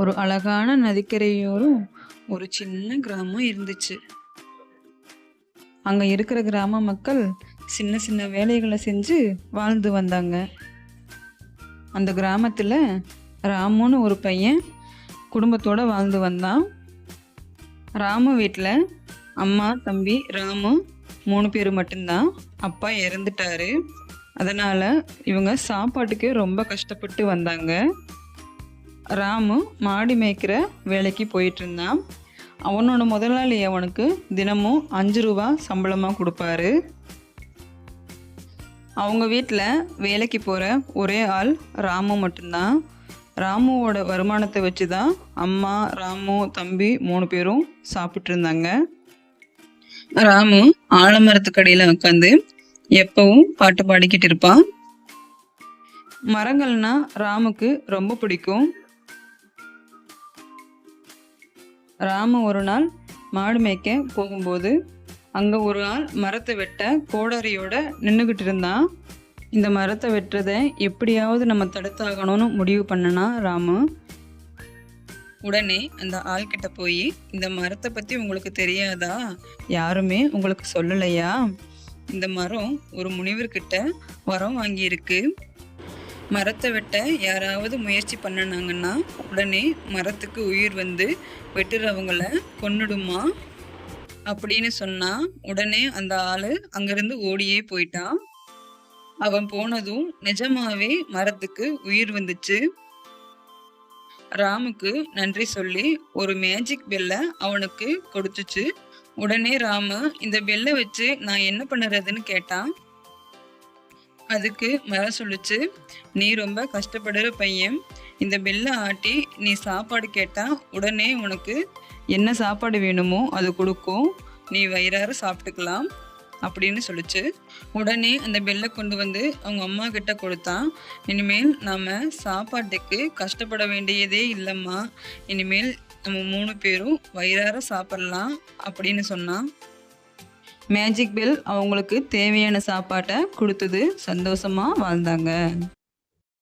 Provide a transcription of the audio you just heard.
ஒரு அழகான நதிக்கரையோரம் ஒரு சின்ன கிராமம் இருந்துச்சு. அங்க இருக்கிற கிராம மக்கள் சின்ன சின்ன வேலைகளை செஞ்சு வாழ்ந்து வந்தாங்க. அந்த கிராமத்துல ராமுன்னு ஒரு பையன் குடும்பத்தோட வாழ்ந்து வந்தான். ராமு வீட்டில் அம்மா, தம்பி, ராமு 3 பேர் மட்டும்தான். அப்பா இறந்துட்டாரு. அதனால இவங்க சாப்பாட்டுக்கு ரொம்ப கஷ்டப்பட்டு வந்தாங்க. ராமு மாடி மேய்க்கிற வேலைக்கு போயிட்டு இருந்தான். அவனோட முதலாளி அவனுக்கு தினமும் 5 ரூபா சம்பளமாக கொடுப்பாரு. அவங்க வீட்டில் வேலைக்கு போகிற ஒரே ஆள் ராமு மட்டும்தான். ராமுவோட வருமானத்தை வச்சு தான் அம்மா, ராமு, தம்பி 3 பேரும் சாப்பிட்டு இருந்தாங்க. ராமு ஆலமரத்துக்கடியில் உட்காந்து எப்பவும் பாட்டு பாடிக்கிட்டு இருப்பான். மரங்கள்னா ராமுக்கு ரொம்ப பிடிக்கும். ராமு ஒரு நாள் மாடு மேய்க்க போகும்போது அங்கே ஒரு ஆள் மரத்தை வெட்ட கோடாரியோட நின்றுக்கிட்டு இருந்தான். இந்த மரத்தை வெட்டுறதை எப்படியாவது நம்ம தடுத்தாகணும்னு முடிவு பண்ணனா ராமு. உடனே அந்த ஆள்கிட்ட போய், இந்த மரத்தை பற்றி உங்களுக்கு தெரியாதா? யாருமே உங்களுக்கு சொல்லலையா? இந்த மரம் ஒரு முனிவர்கிட்ட வரம் வாங்கியிருக்கு. மரத்தை வெட்ட யாராவது முயற்சி பண்ணினாங்கன்னா உடனே மரத்துக்கு உயிர் வந்து வெட்டுறவங்கள கொன்னுடுமா அப்படின்னு சொன்னா. உடனே அந்த ஆளு அங்கிருந்து ஓடியே போயிட்டான். அவன் போனதும் நிஜமாவே மரத்துக்கு உயிர் வந்துச்சு. ராமுக்கு நன்றி சொல்லி ஒரு மேஜிக் பெல்லை அவனுக்கு கொடுத்துச்சு. உடனே ராமு இந்த பெல்லை வச்சு நான் என்ன பண்ணுறதுன்னு கேட்டான். அதுக்கு மரம் சொல்லுச்சு, நீ ரொம்ப கஷ்டப்படுற பையன். இந்த பெல்லை ஆட்டி நீ சாப்பாடு கேட்டா உடனே உனக்கு என்ன சாப்பாடு வேணுமோ அது கொடுக்கும். நீ வயிறார சாப்பிட்டுக்கலாம் அப்படின்னு சொல்லிச்சு. உடனே அந்த பெல்லை கொண்டு வந்து அவங்க அம்மா கிட்ட கொடுத்தான். இனிமேல் நாம சாப்பாட்டுக்கு கஷ்டப்பட வேண்டியதே இல்லைம்மா. இனிமேல் நம்ம 3 பேரும் வயிறார சாப்பிடலாம் அப்படின்னு சொன்னான். மேஜிக் பெல் அவங்களுக்கு தேவையான சாப்பாட்டை கொடுத்தது. சந்தோஷமா வாழ்ந்தாங்க.